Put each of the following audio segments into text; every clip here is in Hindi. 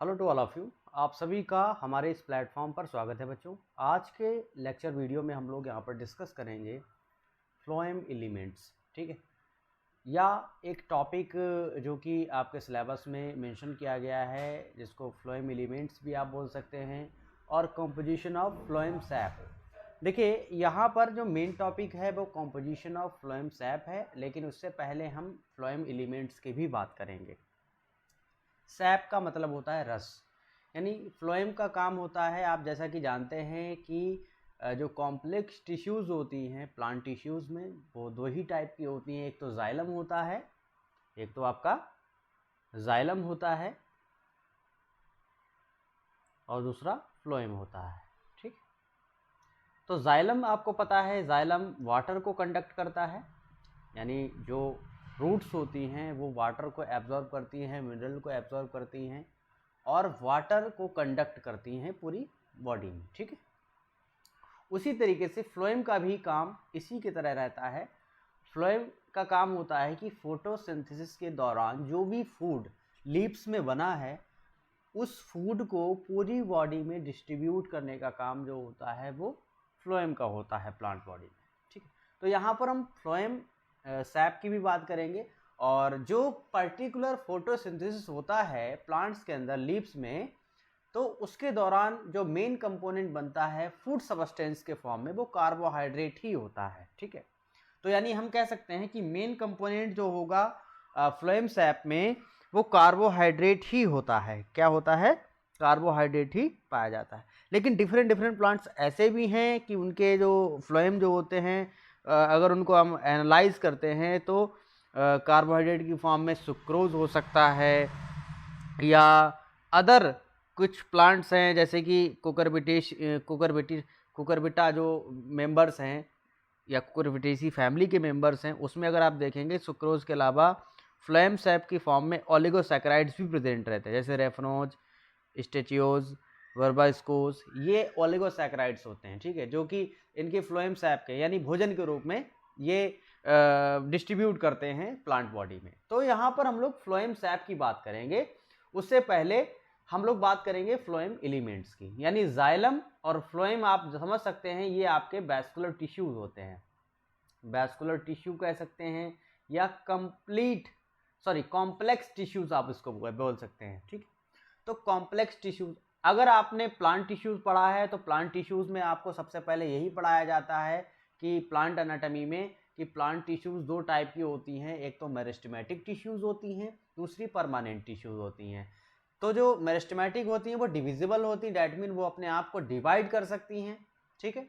Hello to all of you. आप सभी का हमारे इस प्लेटफॉर्म पर स्वागत है बच्चों। आज के लेक्चर वीडियो में हम लोग यहाँ पर डिस्कस करेंगे फ्लोएम एलिमेंट्स, ठीक है, या एक टॉपिक जो कि आपके सिलेबस में मेंशन किया गया है, जिसको फ्लोएम एलिमेंट्स भी आप बोल सकते हैं, और कंपोजिशन ऑफ फ्लोएम सैप। देखिए, यहाँ पर जो मेन टॉपिक है वो कंपोजिशन ऑफ फ्लोएम सैप है, लेकिन उससे पहले हम फ्लोएम एलिमेंट्स की भी बात करेंगे। सैप का मतलब होता है रस, यानी फ्लोएम का काम होता है, आप जैसा कि जानते हैं कि जो कॉम्प्लेक्स टिश्यूज़ होती हैं प्लांट टिश्यूज़ में, वो दो ही टाइप की होती हैं। एक तो जाइलम होता है, एक तो आपका जाइलम होता है, और दूसरा फ्लोएम होता है, ठीक। तो जाइलम आपको पता है, जाइलम वाटर को कंडक्ट करता है, यानी जो रूट्स होती हैं वो वाटर को एब्जॉर्ब करती हैं, मिनरल को एब्जॉर्ब करती हैं और वाटर को कंडक्ट करती हैं पूरी बॉडी में, ठीक है। उसी तरीके से फ्लोएम का भी काम इसी की तरह रहता है। फ्लोएम का काम होता है कि फोटोसिंथेसिस के दौरान जो भी फूड लीव्स में बना है, उस फूड को पूरी बॉडी में डिस्ट्रीब्यूट करने का काम जो होता है वो फ्लोएम का होता है प्लांट बॉडी में, ठीक है। तो यहाँ पर हम फ्लोएम सैप की भी बात करेंगे, और जो पर्टिकुलर फोटोसिंथेसिस होता है प्लांट्स के अंदर लीव्स में, तो उसके दौरान जो मेन कंपोनेंट बनता है फूड सब्सटेंस के फॉर्म में, वो कार्बोहाइड्रेट ही होता है, ठीक है। तो यानी हम कह सकते हैं कि मेन कंपोनेंट जो होगा फ्लोएम सैप में, वो कार्बोहाइड्रेट ही होता है। क्या होता है? कार्बोहाइड्रेट ही पाया जाता है। लेकिन डिफरेंट डिफरेंट प्लांट्स ऐसे भी हैं कि उनके जो फ्लोएम जो होते हैं, अगर उनको हम एनालाइज करते हैं तो कार्बोहाइड्रेट की फॉर्म में सुक्रोज हो सकता है, या अदर कुछ प्लांट्स हैं जैसे कि कुकुरबिटा जो मेंबर्स हैं, या कुकुरबिटेसी फैमिली के मेंबर्स हैं, उसमें अगर आप देखेंगे सुक्रोज के अलावा फ्लोएम सैप की फॉर्म में ओलिगोसैकेराइड्स भी प्रेजेंट रहते हैं, जैसे रेफनोज, स्टेचियोज, वर्बास्कोस, ये ओलिगोसैकेराइड्स होते हैं, ठीक है, जो कि इनके फ्लोएम सैप के यानी भोजन के रूप में ये डिस्ट्रीब्यूट करते हैं प्लांट बॉडी में। तो यहाँ पर हम लोग फ्लोएम सैप की बात करेंगे। उससे पहले हम लोग बात करेंगे फ्लोएम एलिमेंट्स की, यानी जाइलम और फ्लोएम आप समझ सकते हैं, ये आपके वैस्कुलर टिश्यूज होते हैं। वैस्कुलर टिश्यू कह सकते हैं, या कॉम्प्लेक्स टिश्यूज आप इसको बोल सकते हैं, ठीक। तो कॉम्प्लेक्स टिश्यूज, अगर आपने प्लांट टिश्यूज पढ़ा है तो प्लांट टिश्यूज में आपको सबसे पहले यही पढ़ाया जाता है कि प्लांट एनाटॉमी में, कि प्लांट टिश्यूज दो टाइप की होती हैं। एक तो मेरिस्टेमेटिक टिश्यूज होती हैं, दूसरी परमानेंट टिश्यूज होती हैं। तो जो मेरिस्टेमेटिक होती हैं वो डिविजिबल होती हैं, डैट मीन वो अपने आप को डिवाइड कर सकती हैं, ठीक है,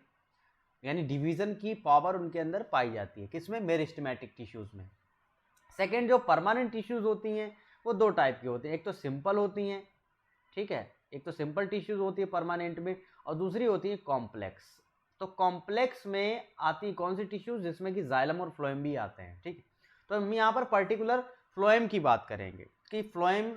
यानी डिवीजन की पावर उनके अंदर पाई जाती है। किसमें? मेरिस्टेमेटिक टिश्यूज में। सेकेंड, जो परमानेंट टिश्यूज होती हैं वो दो टाइप की होती हैं। एक तो सिंपल होती हैं, ठीक है, एक तो सिंपल टिश्यूज होती है परमानेंट में, और दूसरी होती है कॉम्प्लेक्स। तो कॉम्प्लेक्स में आती है कौन सी टिश्यूज? जिसमें कि जाइलम और फ्लोएम भी आते हैं, ठीक है। तो हम यहाँ पर पर्टिकुलर फ्लोएम की बात करेंगे कि फ्लोएम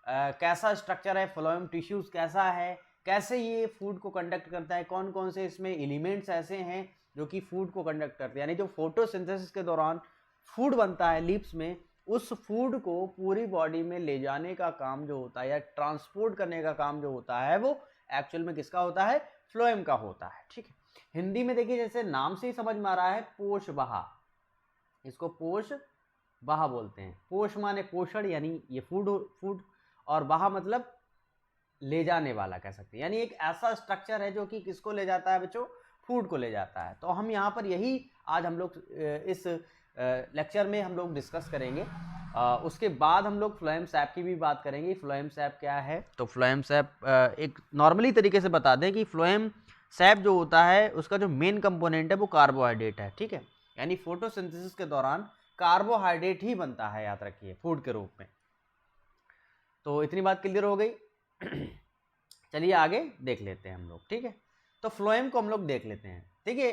कैसा स्ट्रक्चर है, फ्लोएम टिश्यूज कैसा है, कैसे ये फूड को कंडक्ट करता है, कौन कौन से इसमें एलिमेंट्स ऐसे हैं जो कि फूड को कंडक्ट करते हैं, यानी जो फोटोसिंथेसिस के दौरान फूड बनता है लीव्स में, उस फूड को पूरी बॉडी में ले जाने का काम जो होता है, या ट्रांसपोर्ट करने का काम जो होता है, वो एक्चुअल में किसका होता है? फ्लोएम का होता है, ठीक है। हिंदी में देखिए, जैसे नाम से ही समझ में आ रहा है, पोष बहा, इसको पोष बहा बोलते हैं। पोष माने पोषण, यानी ये फूड, और बहा मतलब ले जाने वाला कह सकते हैं, यानी एक ऐसा स्ट्रक्चर है जो कि किसको ले जाता है बच्चों? फूड को ले जाता है। तो हम यहाँ पर यही आज हम लोग इस लेक्चर में हम लोग डिस्कस करेंगे। उसके बाद हम लोग फ्लोएम सैप की भी बात करेंगे। फ्लोएम सैप क्या है? तो फ्लोएम सैप एक नॉर्मली तरीके से बता दें कि फ्लोएम सैप जो होता है उसका जो मेन कंपोनेंट है वो कार्बोहाइड्रेट है, ठीक है, यानी फोटोसिंथेसिस के दौरान कार्बोहाइड्रेट ही बनता है, याद रखिए, फूड के रूप में। तो इतनी बात क्लियर हो गई। चलिए आगे देख लेते हैं हम लोग, ठीक है। तो फ्लोएम को हम लोग देख लेते हैं। देखिए,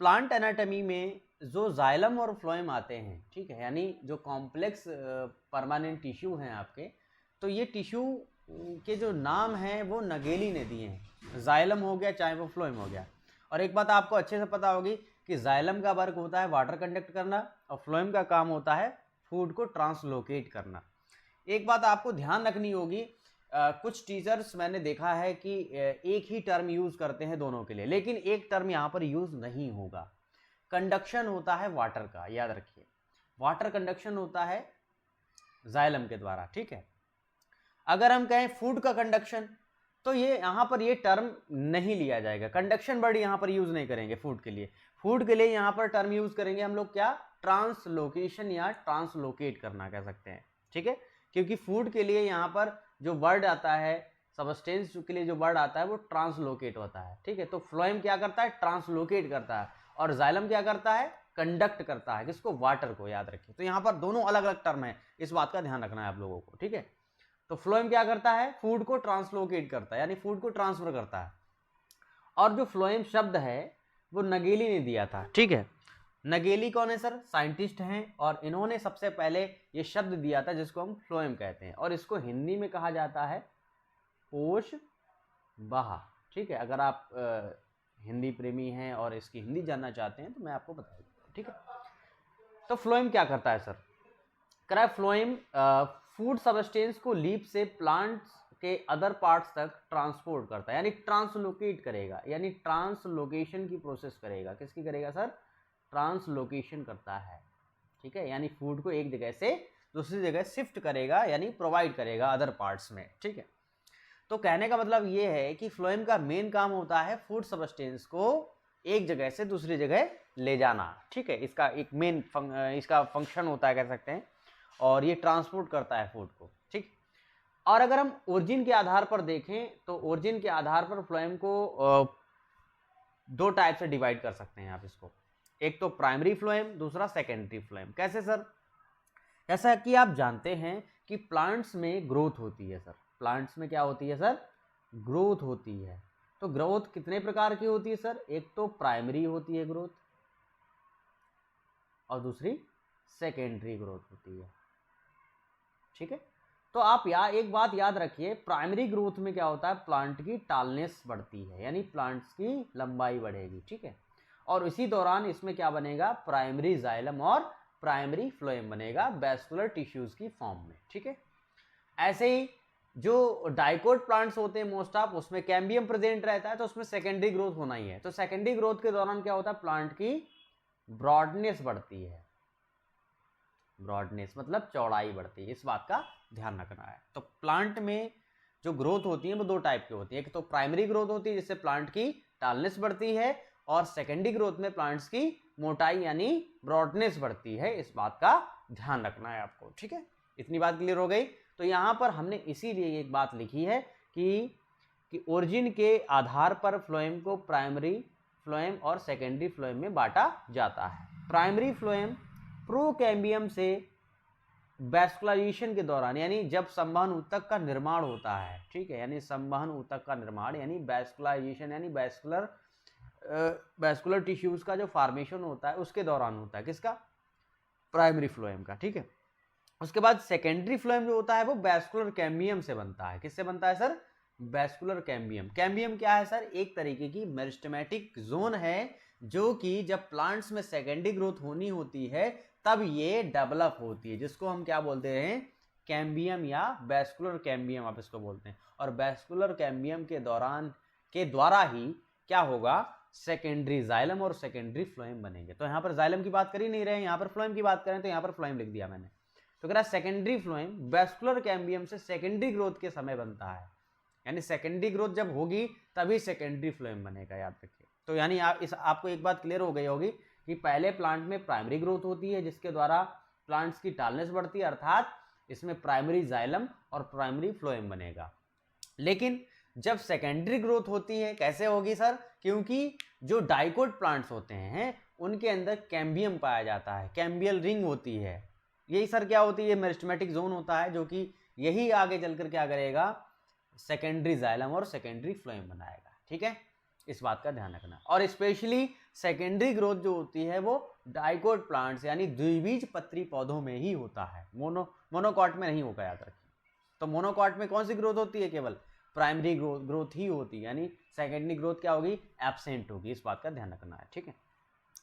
प्लांट एनाटॉमी में जो जाइलम और फ्लोएम आते हैं, ठीक है, यानी जो कॉम्प्लेक्स परमानेंट टिश्यू हैं आपके, तो ये टिश्यू के जो नाम हैं वो नगेली ने दिए हैं। जाइलम हो गया, चाहे वो फ्लोएम हो गया। और एक बात आपको अच्छे से पता होगी कि जाइलम का वर्क होता है वाटर कंडक्ट करना, और फ्लोएम का काम होता है फूड को ट्रांसलोकेट करना। एक बात आपको ध्यान रखनी होगी कुछ टीचर्स मैंने देखा है कि एक ही टर्म यूज करते हैं दोनों के लिए, लेकिन एक टर्म यहाँ पर यूज नहीं होगा। कंडक्शन होता है वाटर का, याद रखिए, वाटर कंडक्शन होता है जाइलम के द्वारा, ठीक है। अगर हम कहें फूड का कंडक्शन, तो ये यहाँ पर ये टर्म नहीं लिया जाएगा, कंडक्शन वर्ड यहाँ पर यूज नहीं करेंगे फूड के लिए। फूड के लिए यहाँ पर टर्म यूज करेंगे हम लोग क्या, ट्रांसलोकेशन या ट्रांसलोकेट करना कह सकते हैं, ठीक है। क्योंकि फूड के लिए यहाँ पर जो वर्ड आता है, सबस्टेंस के लिए जो वर्ड आता है वो ट्रांसलोकेट होता है, ठीक है। तो फ्लोएम क्या करता है, ट्रांसलोकेट करता है, और जाइलम क्या करता है, कंडक्ट करता है, किसको, वाटर को, याद रखिए। तो यहाँ पर दोनों अलग अलग टर्म है, इस बात का ध्यान रखना है आप लोगों को, ठीक है। तो फ्लोएम क्या करता है, फूड को ट्रांसलोकेट करता है, यानी फूड को ट्रांसफर करता है। और जो फ्लोएम शब्द है वो नगेली ने दिया था, ठीक है। नगेली कौन है सर, साइंटिस्ट हैं, और इन्होंने सबसे पहले ये शब्द दिया था जिसको हम फ्लोएम कहते हैं, और इसको हिंदी में कहा जाता है पोष बहा, ठीक है। अगर आप हिंदी प्रेमी हैं और इसकी हिंदी जानना चाहते हैं तो मैं आपको बता दूंगा, ठीक है। तो फ्लोएम क्या करता है सर, करा फ्लोएम फूड सबस्टेंस को लीफ से प्लांट्स के अदर पार्ट्स तक ट्रांसपोर्ट करता है, यानी ट्रांसलोकेट करेगा, यानी ट्रांसलोकेशन की प्रोसेस करेगा। किसकी करेगा सर, ट्रांसलोकेशन करता है, ठीक है। यानी फूड को एक जगह से दूसरी जगह शिफ्ट करेगा, यानी प्रोवाइड करेगा अदर पार्ट्स में, ठीक है। तो कहने का मतलब ये है कि फ्लोएम का मेन काम होता है फूड सबस्टेंस को एक जगह से दूसरी जगह ले जाना, ठीक है। इसका एक मेन इसका फंक्शन होता है कह सकते हैं, और ये ट्रांसपोर्ट करता है फूड को, ठीक। और अगर हम ओरिजिन के आधार पर देखें तो ओरिजिन के आधार पर फ्लोएम को दो टाइप से डिवाइड कर सकते हैं आप इसको, एक तो प्राइमरी फ्लोएम, दूसरा सेकेंडरी फ्लोएम। कैसे सर, जैसा कि आप जानते हैं कि प्लांट्स में ग्रोथ होती है सर, प्लांट्स में क्या होती है सर, ग्रोथ होती है। तो ग्रोथ कितने प्रकार की होती है सर, एक तो प्राइमरी होती है ग्रोथ, और दूसरी सेकेंडरी ग्रोथ होती है, ठीक है। तो आप एक बात याद रखिए, प्राइमरी ग्रोथ में क्या होता है, प्लांट की टालनेस बढ़ती है, यानी प्लांट्स की लंबाई बढ़ेगी, ठीक है। और इसी दौरान इसमें क्या बनेगा, प्राइमरी जाइलम और प्राइमरी फ्लोएम बनेगा वैस्कुलर टिश्यूज की फॉर्म में, ठीक है। ऐसे ही जो डाइकोट प्लांट्स होते हैं मोस्ट ऑफ, उसमें कैम्बियम प्रेजेंट रहता है, तो उसमें सेकेंडरी ग्रोथ होना ही है। तो सेकेंडरी ग्रोथ के दौरान क्या होता है, प्लांट की ब्रॉडनेस बढ़ती है, ब्रॉडनेस मतलब चौड़ाई बढ़ती है, इस बात का ध्यान रखना है। तो प्लांट में जो ग्रोथ होती है वो दो टाइप की होती है, एक तो प्राइमरी ग्रोथ होती है जिससे प्लांट की टालनेस बढ़ती है, और सेकेंडरी ग्रोथ में प्लांट्स की मोटाई यानी ब्रॉडनेस बढ़ती है, इस बात का ध्यान रखना है आपको, ठीक है। इतनी बात क्लियर हो गई। तो यहाँ पर हमने इसीलिए एक बात लिखी है कि ओरिजिन के आधार पर फ्लोएम को प्राइमरी फ्लोएम और सेकेंडरी फ्लोएम में बांटा जाता है। प्राइमरी फ्लोएम प्रोकैम्बियम से वैस्कुलराइजेशन के दौरान, यानी जब संवहन ऊतक का निर्माण होता है, ठीक है, यानी संवहन ऊतक का निर्माण यानी वैस्कुलराइजेशन, यानी वैस्कुलर टिश्यूज का जो फॉर्मेशन होता है उसके दौरान होता है, किसका, प्राइमरी फ्लोएम का, ठीक है। उसके बाद सेकेंडरी फ्लोएम जो होता है वो वैस्कुलर कैम्बियम से बनता है। किससे बनता है सर, वैस्कुलर कैम्बियम। कैम्बियम क्या है सर, एक तरीके की मेरिस्टेमेटिक जोन है, जो कि जब प्लांट्स में सेकेंडरी ग्रोथ होनी होती है तब ये डेवलप होती है, जिसको हम क्या बोलते हैं, कैम्बियम या वैस्कुलर कैम्बियम आप इसको बोलते हैं। और वैस्कुलर कैम्बियम के दौरान के द्वारा ही क्या होगा, सेकेंडरी जाइलम और सेकेंडरी फ्लोएम बनेंगे। तो यहाँ पर जाइलम की बात कर ही नहीं रहे, यहाँ पर फ्लोएम की बात करें, तो यहाँ पर फ्लोएम लिख दिया मैंने। तो कह रहा सेकेंडरी फ्लोएम वैस्कुलर कैम्बियम से सेकेंडरी ग्रोथ के समय बनता है, यानी सेकेंडरी ग्रोथ जब होगी तभी सेकेंडरी फ्लोएम बनेगा, याद रखिए। तो यानी आपको एक बात क्लियर हो गई होगी कि पहले प्लांट में प्राइमरी ग्रोथ होती है जिसके द्वारा प्लांट्स की टालनेस बढ़ती है, अर्थात इसमें प्राइमरी जाइलम और प्राइमरी फ्लोएम बनेगा। लेकिन जब सेकेंडरी ग्रोथ होती है, कैसे होगी सर, क्योंकि जो डाइकोट प्लांट्स होते हैं उनके अंदर कैम्बियम पाया जाता है, कैम्बियल रिंग होती है, यही सर क्या होती है, मेरिस्टेमेटिक जोन होता है, जो कि यही आगे चलकर क्या करेगा, सेकेंडरी जाइलम और सेकेंडरी फ्लोएम बनाएगा, ठीक है। इस बात का ध्यान रखना। और स्पेशली सेकेंडरी ग्रोथ जो होती है वो डाइकोट प्लांट्स यानी द्विबीज पत्री पौधों में ही होता है, मोनोकॉट में नहीं होगा, याद रखिए। तो मोनोकॉट में कौन सी ग्रोथ होती है, केवल प्राइमरी ग्रोथ ही होती है, यानी सेकेंडरी ग्रोथ क्या होगी, एब्सेंट होगी, इस बात का ध्यान रखना है, ठीक है।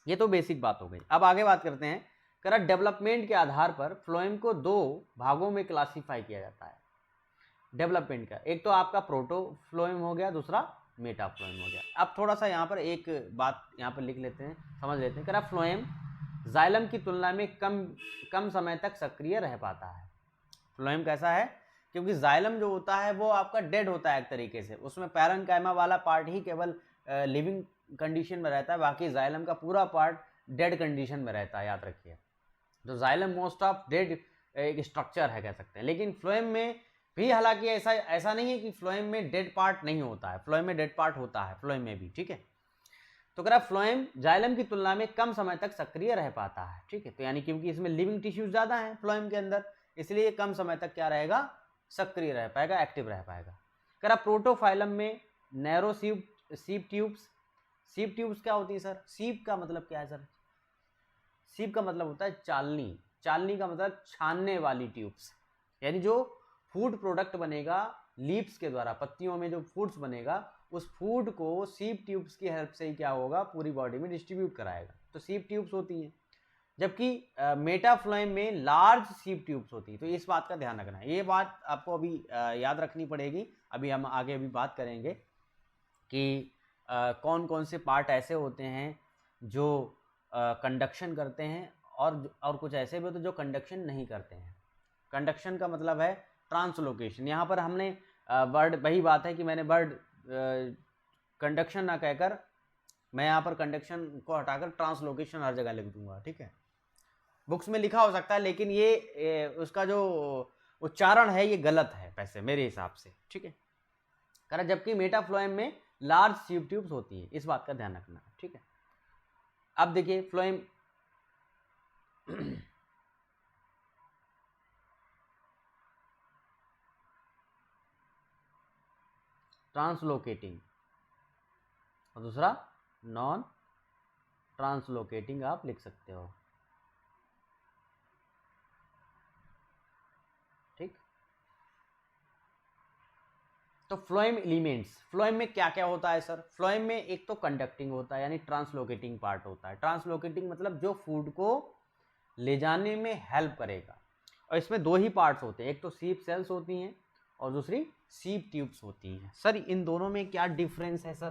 ये तो बेसिक बात हो गई। अब आगे बात करते हैं, डेवलपमेंट के आधार पर फ्लोएम को दो भागों में क्लासीफाई किया जाता है। डेवलपमेंट का। एक तो आपका प्रोटोफ्लोएम हो गया, दूसरा मेटाफ्लोएम हो गया। अब थोड़ा सा यहाँ पर एक बात यहाँ पर लिख लेते हैं, समझ लेते हैं। कह रहा फ्लोएम जाइलम की तुलना में कम समय तक सक्रिय रह पाता है। फ्लोएम कैसा है, क्योंकि जाइलम जो होता है वो आपका डेड होता है एक तरीके से, उसमें पैरेन्काइमा वाला पार्ट ही केवल लिविंग कंडीशन में रहता है, बाकी जाइलम का पूरा पार्ट डेड कंडीशन में रहता है, याद रखिए। तो जाइलम मोस्ट ऑफ डेड एक स्ट्रक्चर है कह सकते हैं। लेकिन फ्लोएम में भी हालांकि ऐसा नहीं है कि फ्लोएम में डेड पार्ट नहीं होता है, फ्लोएम में डेड पार्ट होता है, फ्लोएम में भी, ठीक है। तो कह रहा फ्लोएम जाइलम की तुलना में कम समय तक सक्रिय रह पाता है, ठीक है। तो यानी क्योंकि इसमें लिविंग टिश्यूज ज़्यादा हैं फ्लोएम के अंदर, इसलिए कम समय तक क्या रहेगा, सक्रिय रह पाएगा, एक्टिव रह पाएगा। कह रहा प्रोटोफाइलम में नैरो सीप ट्यूब्स। सीप ट्यूब्स क्या होती है सर? सीप का मतलब क्या है सर? सीप का मतलब होता है चालनी। चालनी का मतलब छानने वाली ट्यूब्स, यानी जो फूड प्रोडक्ट बनेगा लीव्स के द्वारा, पत्तियों में जो फूड्स बनेगा, उस फूड को सीप ट्यूब्स की हेल्प से ही क्या होगा, पूरी बॉडी में डिस्ट्रीब्यूट कराएगा। तो सीप ट्यूब्स होती हैं। जबकि मेटाफ्लोएम में लार्ज सीप ट्यूब्स होती है। तो इस बात का ध्यान रखना है, ये बात आपको अभी याद रखनी पड़ेगी। अभी हम आगे अभी बात करेंगे कि कौन कौन से पार्ट ऐसे होते हैं जो कंडक्शन करते हैं और कुछ ऐसे भी होते हैं जो कंडक्शन नहीं करते हैं। कंडक्शन का मतलब है ट्रांसलोकेशन। यहाँ पर हमने वर्ड, वही बात है कि मैंने वर्ड कंडक्शन ना कहकर मैं यहाँ पर कंडक्शन को हटाकर ट्रांसलोकेशन हर जगह लिख दूंगा, ठीक है। बुक्स में लिखा हो सकता है, लेकिन ये उसका जो उच्चारण है ये गलत है वैसे मेरे हिसाब से, ठीक है। कारण जबकि मेटाफ्लोएम में लार्ज सीप ट्यूब्स होती है, इस बात का ध्यान रखना, ठीक है। अब देखिए फ्लोएम ट्रांसलोकेटिंग और दूसरा नॉन ट्रांसलोकेटिंग आप लिख सकते हो, ठीक। तो फ्लोएम एलिमेंट्स, फ्लोएम में क्या क्या होता है सर? फ्लोएम में एक तो कंडक्टिंग होता है, यानी ट्रांसलोकेटिंग पार्ट होता है। ट्रांसलोकेटिंग मतलब जो फूड को ले जाने में हेल्प करेगा। और इसमें दो ही पार्ट्स होते हैं, एक तो सीप सेल्स होती हैं और दूसरी सीप ट्यूब्स होती हैं। सर इन दोनों में क्या डिफरेंस है सर?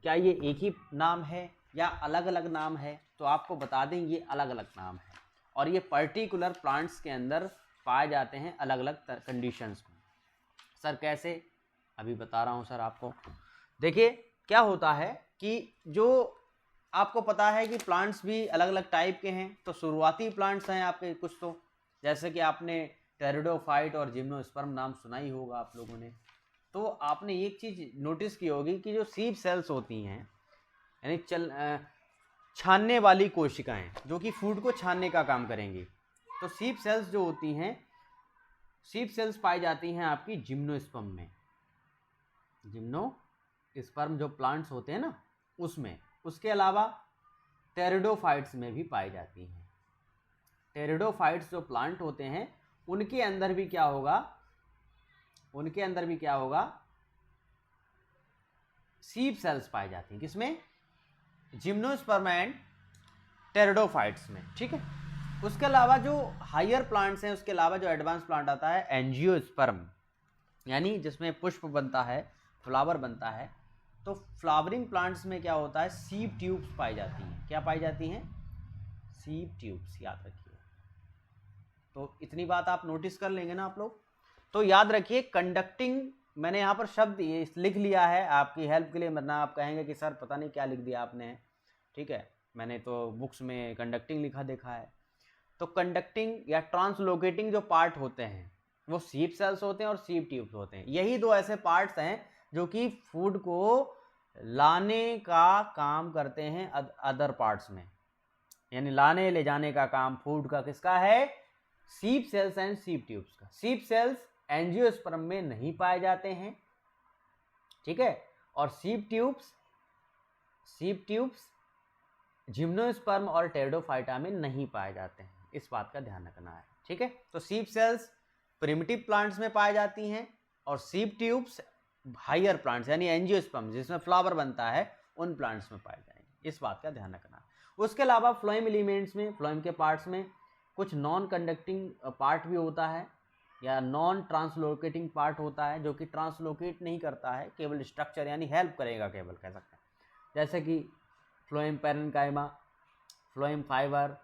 क्या ये एक ही नाम है या अलग अलग नाम है? तो आपको बता दें ये अलग अलग नाम है, और ये पर्टिकुलर प्लांट्स के अंदर पाए जाते हैं अलग अलग कंडीशंस में। सर कैसे? अभी बता रहा हूँ सर आपको। देखिए क्या होता है कि जो आपको पता है कि प्लांट्स भी अलग अलग टाइप के हैं। तो शुरुआती प्लांट्स हैं आपके कुछ, तो जैसे कि आपने टेरिडोफाइट और जिम्नोस्पर्म नाम सुना ही होगा आप लोगों ने। तो आपने एक चीज़ नोटिस की होगी कि जो सीप सेल्स होती हैं, यानी छानने वाली कोशिकाएं जो कि फूड को छानने का काम करेंगी, तो सीप सेल्स जो होती हैं, सीप सेल्स पाई जाती हैं आपकी जिम्नोस्पर्म में। जिम्नोस्पर्म जो प्लांट्स होते हैं ना उसमें। उसके अलावा टेरिडोफाइट्स में भी पाई जाती हैं। टेरिडोफाइट्स जो प्लांट होते हैं उनके अंदर भी क्या होगा, उनके अंदर भी क्या होगा, सीप सेल्स पाई जाती हैं। किसमें? जिम्नोस्पर्म एंड टेरिडोफाइट्स में, ठीक है। उसके अलावा जो हायर प्लांट्स हैं, उसके अलावा जो एडवांस प्लांट आता है एंजियोस्पर्म, यानी जिसमें पुष्प बनता है, फ्लावर बनता है। तो फ्लावरिंग प्लांट्स में क्या होता है, सीप ट्यूब्स पाई जाती हैं। क्या पाई जाती हैं? सीप ट्यूब्स, याद रखिए। तो इतनी बात आप नोटिस कर लेंगे ना आप लोग। तो याद रखिए कंडक्टिंग, मैंने यहाँ पर शब्द ये लिख लिया है आपकी हेल्प के लिए, वरना आप कहेंगे कि सर पता नहीं क्या लिख दिया आपने, ठीक है। मैंने तो बुक्स में कंडक्टिंग लिखा देखा है। तो कंडक्टिंग या ट्रांसलोकेटिंग जो पार्ट होते हैं वो सीप सेल्स होते हैं और सीप ट्यूब्स होते हैं। यही दो ऐसे पार्ट्स हैं जो कि फूड को लाने का काम करते हैं अदर पार्ट्स में, यानी लाने ले जाने का काम फूड का किसका है? सीप सेल्स एंड सीप ट्यूब्स का। सीप सेल्स एंजियोस्पर्म में नहीं पाए जाते हैं, ठीक है। और सीप ट्यूब्स जिम्नोस्पर्म और टेरिडोफाइटा में नहीं पाए जाते हैं। इस बात का ध्यान रखना है, ठीक है। तो सीप सेल्स प्रिमिटिव प्लांट्स में पाई जाती हैं और सीप ट्यूब्स हायर प्लांट्स यानी एंजियोस्पर्म जिसमें फ्लावर बनता है उन प्लांट्स में पाए जाएंगे। इस बात का ध्यान रखना है। उसके अलावा फ्लोएम एलिमेंट्स में, फ्लोएम के पार्ट्स में कुछ नॉन कंडक्टिंग पार्ट भी होता है, या नॉन ट्रांसलोकेटिंग पार्ट होता है जो कि ट्रांसलोकेट नहीं करता है, केवल स्ट्रक्चर यानी हेल्प करेगा केवल, कह सकते हैं, जैसे कि phloem parenchyma, phloem fibre,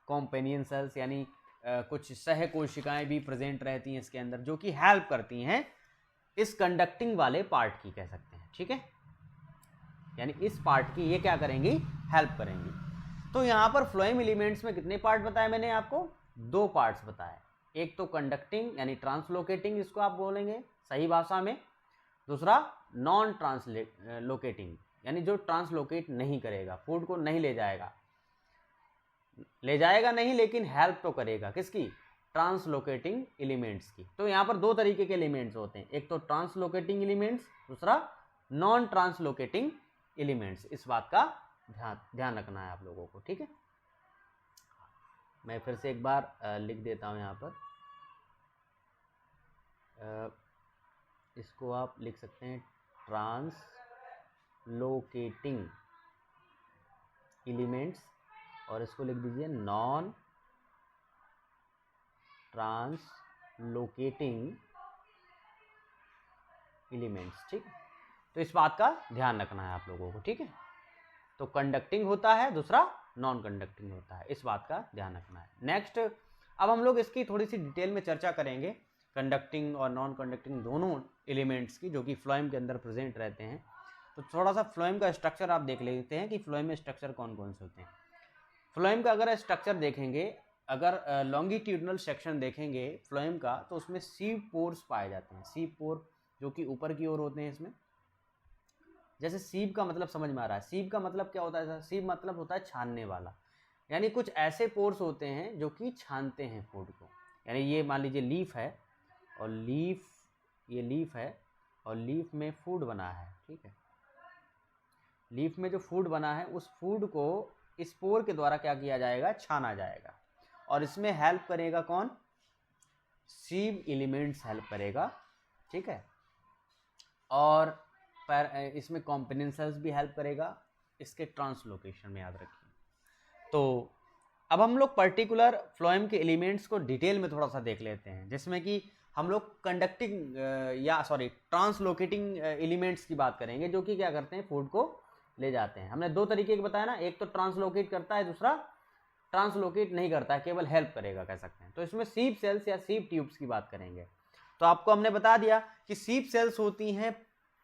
companion cells, यानी कुछ सह कोशिकाएं भी प्रेजेंट रहती हैं इसके अंदर जो कि हेल्प करती हैं इस कंडक्टिंग वाले पार्ट की, कह सकते हैं, ठीक है, यानी इस पार्ट की ये क्या करेंगी, हेल्प करेंगी। तो यहाँ पर फ्लोएम एलिमेंट्स में कितने पार्ट बताए मैंने आपको, 2 पार्ट्स बताए, एक तो कंडक्टिंग यानी ट्रांसलोकेटिंग इसको आप बोलेंगे सही भाषा में, दूसरा नॉन ट्रांसलोकेटिंग यानी जो ट्रांसलोकेट नहीं करेगा, फूड को नहीं ले जाएगा नहीं लेकिन हेल्प तो करेगा, किसकी, ट्रांसलोकेटिंग एलिमेंट्स की। तो यहाँ पर 2 तरीके के एलिमेंट्स होते हैं, एक तो ट्रांसलोकेटिंग एलिमेंट्स, दूसरा नॉन ट्रांसलोकेटिंग एलिमेंट्स। इस बात का ध्यान रखना है आप लोगों को, ठीक है। मैं फिर से एक बार लिख देता हूँ यहाँ पर, इसको आप लिख सकते हैं ट्रांसलोकेटिंग एलिमेंट्स, और इसको लिख दीजिए नॉन ट्रांसलोकेटिंग एलिमेंट्स, ठीक। तो इस बात का ध्यान रखना है आप लोगों को, ठीक है। तो कंडक्टिंग होता है, दूसरा नॉन कंडक्टिंग होता है, इस बात का ध्यान रखना है। नेक्स्ट, अब हम लोग इसकी थोड़ी सी डिटेल में चर्चा करेंगे, कंडक्टिंग और नॉन कंडक्टिंग दोनों एलिमेंट्स की जो कि फ्लोएम के अंदर प्रेजेंट रहते हैं। तो थोड़ा सा फ्लोएम का स्ट्रक्चर आप देख लेते हैं कि फ्लोएम में स्ट्रक्चर कौन कौन से होते हैं। फ्लोएम का अगर स्ट्रक्चर देखेंगे, अगर लॉन्गिट्यूडनल सेक्शन देखेंगे फ्लोएम का, तो उसमें सीव पोर्स पाए जाते हैं, सीव पोर जो कि ऊपर की ओर होते हैं इसमें। जैसे सीव का मतलब समझ में आ रहा है, सीव का मतलब क्या होता है, सीव मतलब होता है छानने वाला, यानी कुछ ऐसे पोर्स होते हैं जो कि छानते हैं फूड को। यानी ये मान लीजिए लीफ है, और ये लीफ है, और लीफ में फूड बना है, ठीक है, लीफ में जो फूड बना है उस फूड को इस पोर के द्वारा क्या किया जाएगा, छाना जाएगा, और इसमें हेल्प करेगा कौन, सीव एलिमेंट्स हेल्प करेगा, ठीक है, और इसमें कॉम्पेनियन सेल्स भी हेल्प करेगा इसके ट्रांसलोकेशन में, याद रखिए। तो अब हम लोग पर्टिकुलर फ्लोएम के एलिमेंट्स को डिटेल में थोड़ा सा देख लेते हैं, जिसमें कि हम लोग कंडक्टिंग ट्रांसलोकेटिंग एलिमेंट्स की बात करेंगे जो कि क्या करते हैं, फूड को ले जाते हैं। हमने 2 तरीके के बताया ना, एक तो ट्रांसलोकेट करता है, दूसरा ट्रांसलोकेट नहीं करता है, केवल हेल्प करेगा, कह सकते हैं। तो इसमें सीव सेल्स या सीव ट्यूब्स की बात करेंगे। तो आपको हमने बता दिया कि सीव सेल्स होती हैं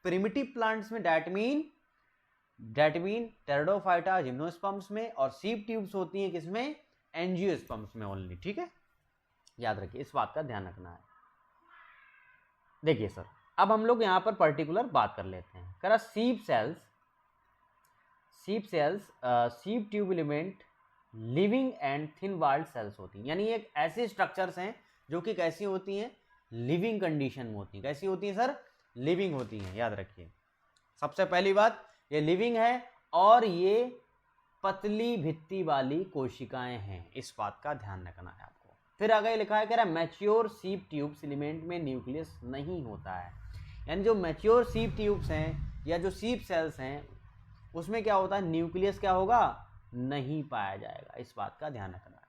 प्रिमिटिव प्लांट्स में, डैट मीन टेरिडोफाइटा जिम्नोस्पर्म्स में, और सीव ट्यूब्स होती हैं किसमें, एंजियोस्पर्म्स में ओनली, ठीक है, याद रखिए, इस बात का ध्यान रखना है। देखिए सर, अब हम लोग यहाँ पर पर्टिकुलर बात कर लेते हैं, करा sieve cells sieve tube element living and thin walled cells होती हैं, यानी एक ऐसे स्ट्रक्चर्स हैं जो कि कैसी होती हैं, लिविंग कंडीशन में होती हैं। कैसी होती हैं सर, लिविंग होती हैं, याद रखिए। सबसे पहली बात, ये लिविंग है और ये पतली भित्ति वाली कोशिकाएं हैं, इस बात का ध्यान रखना है आपको। फिर आगे लिखा है, कह रहा है मैच्योर सीव ट्यूब्स एलिमेंट में न्यूक्लियस नहीं होता है, यानी जो मैच्योर सीव ट्यूब्स हैं या जो सीव सेल्स हैं उसमें क्या होता है, न्यूक्लियस क्या होगा, नहीं पाया जाएगा, इस बात का ध्यान रखना है।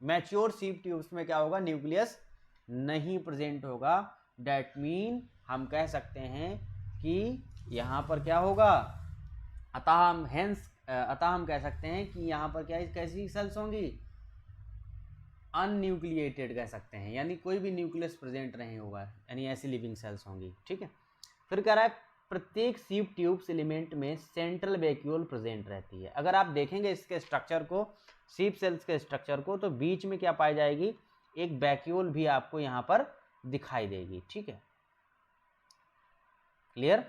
मैच्योर सीव ट्यूब्स में क्या होगा, न्यूक्लियस नहीं प्रेजेंट होगा, डैट मीन हम कह सकते हैं कि यहाँ पर क्या होगा, अतः हम कह सकते हैं कि यहाँ पर क्या कैसी सेल्स होंगी, अनन्यूक्लिएटेड कह सकते हैं, यानी कोई भी न्यूक्लियस प्रेजेंट नहीं होगा, यानी ऐसी लिविंग सेल्स होंगी, ठीक है। फिर कह रहा है प्रत्येक सीव ट्यूब्स एलिमेंट में सेंट्रल वैक्यूल प्रेजेंट रहती है। अगर आप देखेंगे इसके स्ट्रक्चर को, सीव सेल्स के स्ट्रक्चर को, तो बीच में क्या पाई जाएगी, एक वैक्यूल भी आपको यहाँ पर दिखाई देगी, ठीक है, क्लियर।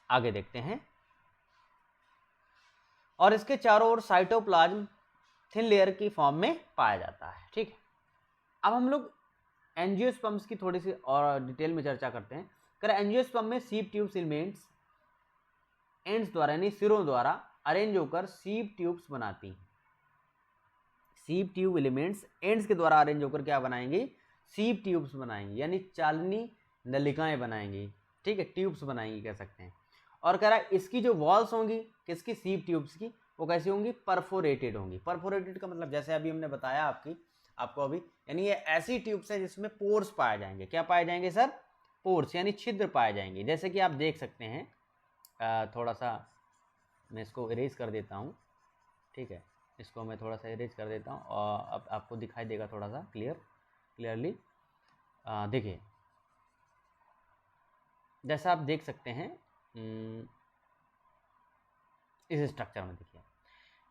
आगे देखते हैं, और इसके चारों ओर साइटोप्लाज्म थिन लेयर की फॉर्म में पाया जाता है, ठीक है। अब हम लोग एंजियोस्पर्म्स की थोड़ी सी और डिटेल में चर्चा करते हैं। कर एंजियोस्पर्म में सीव ट्यूब्स एलिमेंट्स एंड्स द्वारा यानी सिरों द्वारा अरेंज होकर सीव ट्यूब्स बनाती हैं। सीव ट्यूब एलिमेंट्स एंड्स के द्वारा अरेंज होकर क्या बनाएंगी, सीव ट्यूब्स बनाएंगी, यानी चालनी नलिकाएं बनाएंगी, ठीक है, ट्यूब्स बनाएंगी कह सकते हैं। और कह रहा है इसकी जो वॉल्स होंगी किसकी, सीव ट्यूब्स की, वो कैसी होंगी, परफोरेटेड होंगी। परफोरेटेड का मतलब जैसे अभी हमने बताया आपकी, आपको अभी, यानी ये ऐसी ट्यूब्स है जिसमें पोर्स पाए जाएंगे। क्या पाए जाएंगे सर? पोर्स, यानी छिद्र पाए जाएंगे। जैसे कि आप देख सकते हैं, थोड़ा सा मैं इसको इरेज कर देता हूँ, ठीक है, इसको मैं थोड़ा सा इरेज कर देता हूँ और अब आपको दिखाई देगा थोड़ा सा क्लियरली। देखिए, जैसा आप देख सकते हैं इस स्ट्रक्चर में,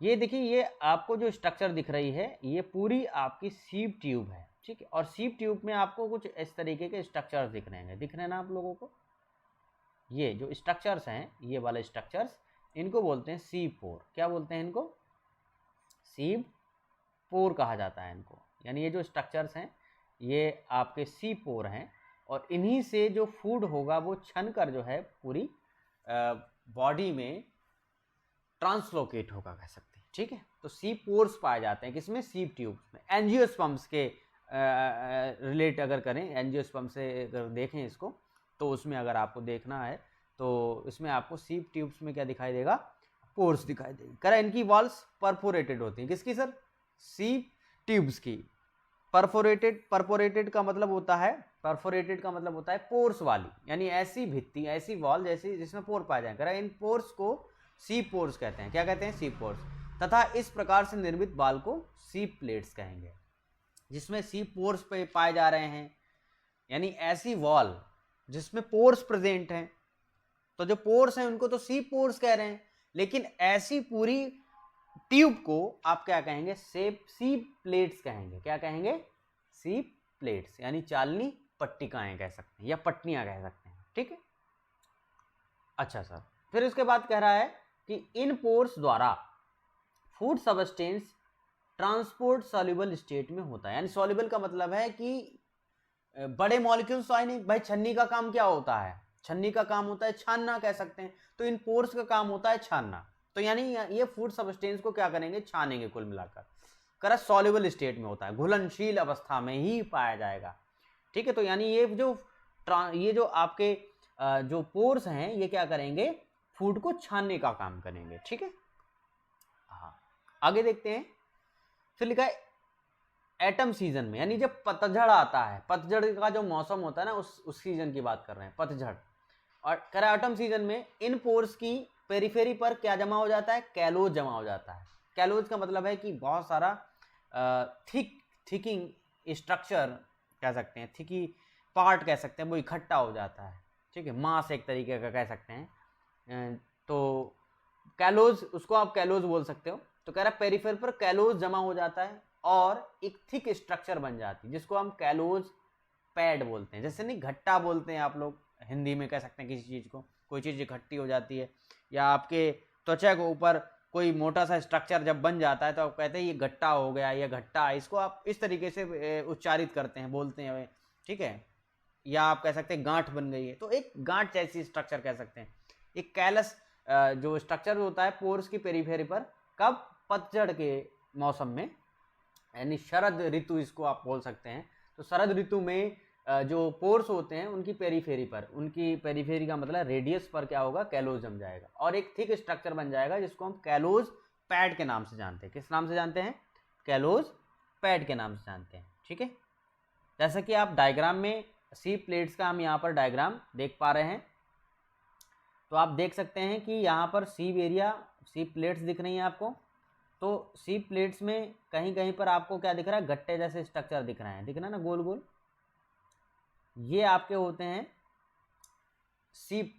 देखिए ये आपको जो स्ट्रक्चर दिख रही है ये पूरी आपकी सीप ट्यूब है, ठीक है। और सीप ट्यूब में आपको कुछ इस तरीके के स्ट्रक्चर्स दिख रहे हैं ना आप लोगों को। ये जो स्ट्रक्चर्स हैं, ये वाले स्ट्रक्चर्स, इनको बोलते हैं सीप पोर। क्या बोलते हैं इनको? सीप पोर कहा जाता है इनको। यानी ये जो स्ट्रक्चर्स हैं ये आपके सीप पोर हैं, और इन्हीं से जो फूड होगा वो छन कर जो है पूरी बॉडी में ट्रांसलोकेट होगा, कह सकते हैं, ठीक है। तो सीप पोर्स पाए जाते हैं किसमें? सीप ट्यूब्स में। एंजियोस्पर्म्स के रिलेट अगर करें, एंजियोस्पर्म से अगर देखें इसको, तो उसमें अगर आपको देखना है तो इसमें आपको सीप ट्यूब्स में क्या दिखाई देगा? पोर्स दिखाई देगी। करा इनकी वॉल्स परफोरेटेड होती हैं। किसकी सर? सीप ट्यूब्स की। परफोरेटेड का मतलब होता है पोर्स वाली, यानी ऐसी भित्ति, ऐसी वॉल जैसी जिसमें पोर पाए जाए। करा इन पोर्स को सीप पोर्स कहते हैं। क्या कहते हैं? सीप पोर्स। तथा इस प्रकार से निर्मित बाल को सीप प्लेट्स कहेंगे, जिसमें सीप पोर्स पे पाए जा रहे हैं। यानी ऐसी वॉल जिसमें पोर्स प्रेजेंट हैं, तो जो पोर्स हैं उनको तो सीप पोर्स कह रहे हैं, लेकिन ऐसी पूरी ट्यूब को आप क्या कहेंगे? सीप प्लेट्स कहेंगे। क्या कहेंगे? सीप प्लेट्स, यानी चालनी पट्टिकाएं कह सकते हैं, या पट्टियां कह सकते हैं, ठीक है। अच्छा सर, फिर उसके बाद कह रहा है कि इन पोर्स द्वारा food substance transport soluble state में होता है। यानी सॉल्युबल का मतलब है कि बड़े मॉलिक्यूल्स तो आए नहीं भाई। छन्नी का काम क्या होता है? छन्नी का काम होता है छानना, कह सकते हैं। तो इन पोर्स का काम होता है छानना। तो यानी ये फूड सबस्टेंस को क्या करेंगे? छानेंगे। कुल मिलाकर कर सॉल्युबल स्टेट में होता है, घुलनशील अवस्था में ही पाया जाएगा, ठीक है। तो यानी ये जो आपके जो पोर्स हैं ये क्या करेंगे? फूड को छानने का काम करेंगे, ठीक है। हाँ, आगे देखते हैं। फिर लिखा है एटम सीजन में, यानी जब पतझड़ आता है, पतझड़ का जो मौसम होता है ना, उस सीजन की बात कर रहे हैं, पतझड़। और कह रहा है एटम सीजन में इन पोर्स की पेरिफेरी पर क्या जमा हो जाता है? कैलोज जमा हो जाता है। कैलोज का मतलब है कि बहुत सारा थिकिंग स्ट्रक्चर कह सकते हैं, थिकी पार्ट कह सकते हैं, वो इकट्ठा हो जाता है, ठीक है। मास एक तरीके का कह सकते हैं। तो कैलोज, उसको आप कैलोज बोल सकते हो। तो कह रहा है पेरिफेर पर कैलोज जमा हो जाता है और एक थिक स्ट्रक्चर बन जाती है, जिसको हम कैलोज पैड बोलते हैं। जैसे नहीं घट्टा बोलते हैं आप लोग हिंदी में, कह सकते हैं किसी चीज़ को, कोई चीज़ इकट्ठी हो जाती है, या आपके त्वचा के ऊपर कोई मोटा सा स्ट्रक्चर जब बन जाता है तो आप कहते हैं ये गट्टा हो गया, ये घट्टा है। इसको आप इस तरीके से उच्चारित करते हैं, बोलते हैं, ठीक है। या आप कह सकते हैं गांठ बन गई है, तो एक गांठ जैसी स्ट्रक्चर कह सकते हैं। एक कैलस जो स्ट्रक्चर होता है पोर्स की पेरिफेरी पर, कब? पतझड़ के मौसम में, यानी शरद ऋतु इसको आप बोल सकते हैं। तो शरद ऋतु में जो पोर्स होते हैं उनकी पेरिफेरी पर, उनकी पेरिफेरी का मतलब रेडियस पर क्या होगा? कैलोज जम जाएगा और एक थिक स्ट्रक्चर बन जाएगा, जिसको हम कैलोज पैड के नाम से जानते हैं। किस नाम से जानते हैं? कैलोज पैड के नाम से जानते हैं, ठीक है। जैसा कि आप डायग्राम में सीप प्लेट्स का हम यहाँ पर डायग्राम देख पा रहे हैं, तो आप देख सकते हैं कि यहाँ पर सीप प्लेट्स दिख रही हैं आपको। तो सीप प्लेट्स में कहीं कहीं पर आपको क्या दिख रहा है? गट्टे जैसे स्ट्रक्चर दिख रहे हैं, दिख रहा है ना, गोल गोल। ये आपके होते हैं सीप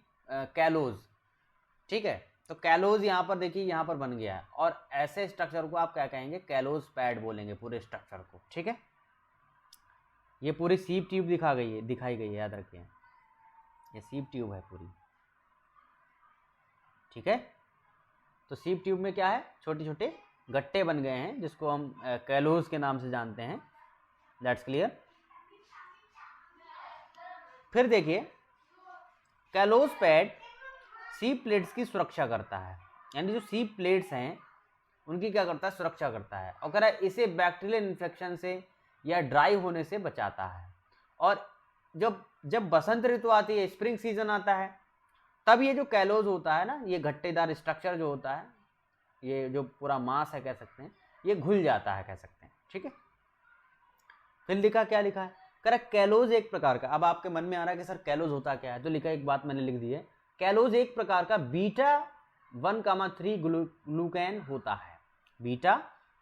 कैलोज, ठीक है। तो कैलोज यहाँ पर देखिए, यहाँ पर बन गया है, और ऐसे स्ट्रक्चर को आप क्या कहेंगे? कैलोज पैड बोलेंगे पूरे स्ट्रक्चर को, ठीक है। ये पूरी सीप ट्यूब दिखाई गई है, याद रखिए, ये सीप ट्यूब है पूरी, ठीक है। तो सीप ट्यूब में क्या है? छोटे छोटे गट्टे बन गए हैं, जिसको हम कैलोज के नाम से जानते हैं। That's clear. फिर देखिए, कैलोज पैड सीप प्लेट्स की सुरक्षा करता है। यानी जो सीप प्लेट्स हैं उनकी क्या करता है? सुरक्षा करता है। और कह रहा है इसे बैक्टीरियल इन्फेक्शन से या ड्राई होने से बचाता है। और जब बसंत ऋतु आती है, स्प्रिंग सीजन आता है, तब ये जो कैलोज होता है ना, ये घट्टेदार स्ट्रक्चर जो होता है, ये जो पूरा मास है कह सकते हैं, ये घुल जाता है, कह सकते हैं, ठीक है। फिर लिखा क्या लिखा है, कह रहा कैलोज एक प्रकार का, अब आपके मन में आ रहा है कि सर कैलोज होता क्या है, तो लिखा एक बात मैंने लिख दी है, कैलोज एक प्रकार का बीटा 1,3 ग्लूकैन होता है, बीटा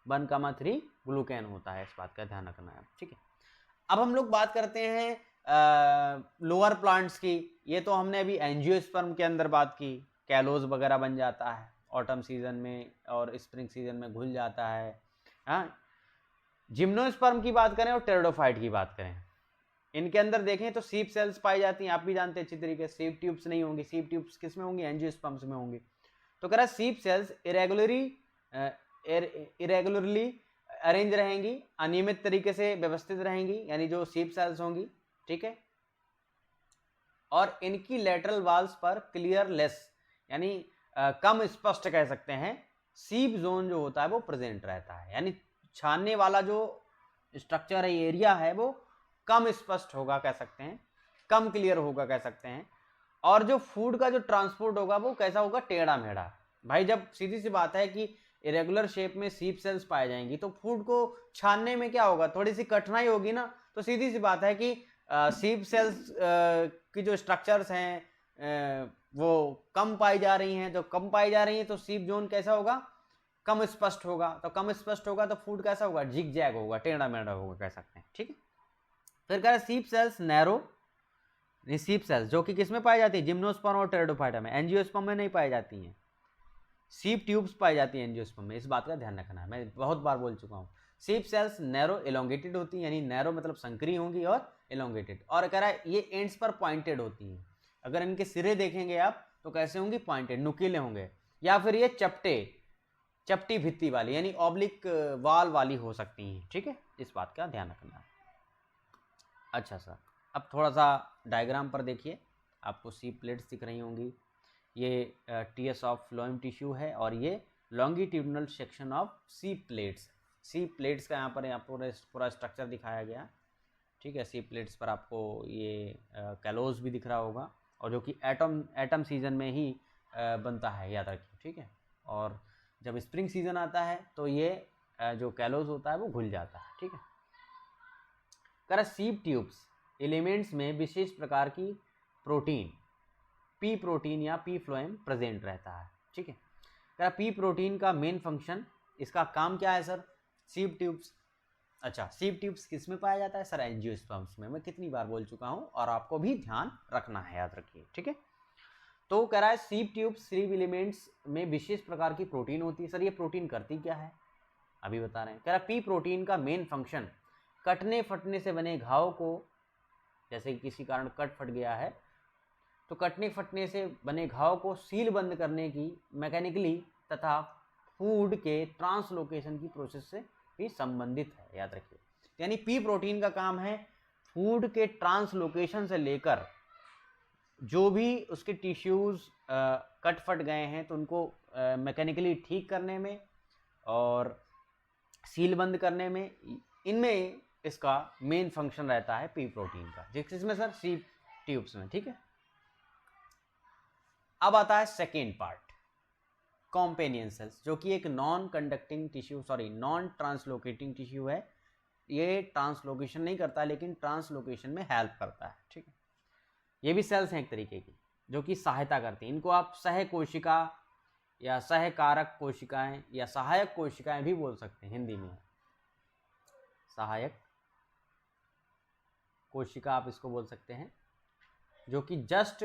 1,3 ग्लूकैन होता है, इस बात का ध्यान रखना है, ठीक है। अब हम लोग बात करते हैं लोअर प्लांट्स की, ये तो हमने अभी एंजियोस्पर्म के अंदर बात की, कैलोज वगैरह बन जाता है ऑटम सीजन में और स्प्रिंग सीजन में घुल जाता है। हाँ, जिम्नोस्पर्म की बात करें और टेरिडोफाइट की बात करें, इनके अंदर देखें तो सीप सेल्स पाई जाती हैं, आप भी जानते हैं अच्छी तरीके से, सीप ट्यूब्स नहीं होंगी, सीप ट्यूब्स किस में होंगी, एंजियोस्पर्म्स में होंगी। तो कह रहा है सीप सेल्स इरेगुलरली अरेंज रहेंगी, अनियमित तरीके से व्यवस्थित रहेंगी, यानी जो सीप सेल्स होंगी, ठीक है, और इनकी लेटरल वॉल्स पर क्लियरलेस यानी कम स्पष्ट कह सकते हैं सीप जोन जो होता है वो प्रेजेंट रहता है, यानी छानने वाला जो स्ट्रक्चर है, एरिया है, वो कम स्पष्ट होगा कह सकते हैं, कम क्लियर होगा कह सकते हैं, और जो फूड का जो ट्रांसपोर्ट होगा वो कैसा होगा, टेढ़ा मेढ़ा। भाई जब सीधी सी बात है कि इरेगुलर शेप में सीप सेल्स पाए जाएंगी तो फूड को छानने में क्या होगा, थोड़ी सी कठिनाई होगी ना, तो सीधी सी बात है कि सीप सेल्स की जो स्ट्रक्चर्स हैं वो कम पाई जा रही हैं, जो कम पाई जा रही हैं तो सीप जोन कैसा होगा, कम स्पष्ट होगा, तो कम स्पष्ट होगा तो फूड कैसा होगा, जिग जैग होगा, टेढ़ा मेढ़ा होगा कह सकते हैं, ठीक है। फिर कह रहे सीप सेल्स नैरो, सीप सेल्स जो कि किस में पाई जाती है, जिम्नोस्पर्म और टेरिडोफाइटा में, एंजियोस्पर्म में नहीं पाई जाती हैं, सीप ट्यूब्स पाई जाती हैं एंजियोस्पर्म में, इस बात का ध्यान रखना है, मैं बहुत बार बोल चुका हूँ। सीप सेल्स नैरो एलोंगेटेड होती हैं, यानी नैरो मतलब संकरी होंगी और एलोंगेटेड, और कह रहा है ये एंड्स पर पॉइंटेड होती हैं, अगर इनके सिरे देखेंगे आप तो कैसे होंगी, पॉइंटेड, नुकीले होंगे, या फिर ये चपटी भित्ती वाली यानी ऑब्लिक वाल वाली हो सकती हैं, ठीक है, इस बात का ध्यान रखना है। अच्छा सर, अब थोड़ा सा डायग्राम पर देखिए, आपको सी प्लेट्स दिख रही होंगी, ये टीएस ऑफ फ्लोएम टिश्यू है और ये longitudinal section of sieve plates, sieve plates का यहाँ पर आपको पूरा स्ट्रक्चर दिखाया गया, ठीक है। सी प्लेट्स पर आपको ये कैलोज भी दिख रहा होगा, और जो कि एटम सीजन में ही बनता है, याद रखिए, ठीक है। और जब स्प्रिंग सीजन आता है तो ये जो कैलोज होता है वो घुल जाता है, ठीक है। कह सीप ट्यूब्स एलिमेंट्स में विशेष प्रकार की प्रोटीन, पी प्रोटीन या पी फ्लोएम प्रेजेंट रहता है, ठीक है। कह पी प्रोटीन का मेन फंक्शन, इसका काम क्या है सर, सीप ट्यूब्स, अच्छा सीप ट्यूब्स किस में पाया जाता है सर, एंजियोस्पर्म्स में, मैं कितनी बार बोल चुका हूँ और आपको भी ध्यान रखना है, याद रखिए, ठीक है। तो कह रहा है सीप ट्यूब्स सीप एलिमेंट्स में विशेष प्रकार की प्रोटीन होती है, सर ये प्रोटीन करती क्या है, अभी बता रहे हैं। कह रहा पी प्रोटीन का मेन फंक्शन कटने फटने से बने घाव को, जैसे कि किसी कारण कट फट गया है तो कटने फटने से बने घाव को सील बंद करने की मैकेनिकली तथा फूड के ट्रांसलोकेशन की प्रोसेस से भी संबंधित है, याद रखिए। यानी पी प्रोटीन का काम है फूड के ट्रांसलोकेशन से लेकर जो भी उसके टिश्यूज कट फट गए हैं तो उनको मैकेनिकली ठीक करने में और सील बंद करने में, इनमें इसका मेन फंक्शन रहता है पी प्रोटीन का, जिसमें सर सी ट्यूब्स में, ठीक है। अब आता है सेकेंड पार्ट, कॉम्पेनियन सेल्स, जो कि एक non conducting tissue, sorry non translocating tissue है, ये ट्रांसलोकेशन नहीं करता लेकिन ट्रांसलोकेशन में हेल्प करता है, ठीक है। ये भी सेल्स हैं एक तरीके की जो कि सहायता करती हैं, इनको आप सह कोशिका या सहकारक कोशिकाएं या सहायक कोशिकाएं भी बोल सकते हैं, हिंदी में सहायक कोशिका आप इसको बोल सकते हैं, जो कि जस्ट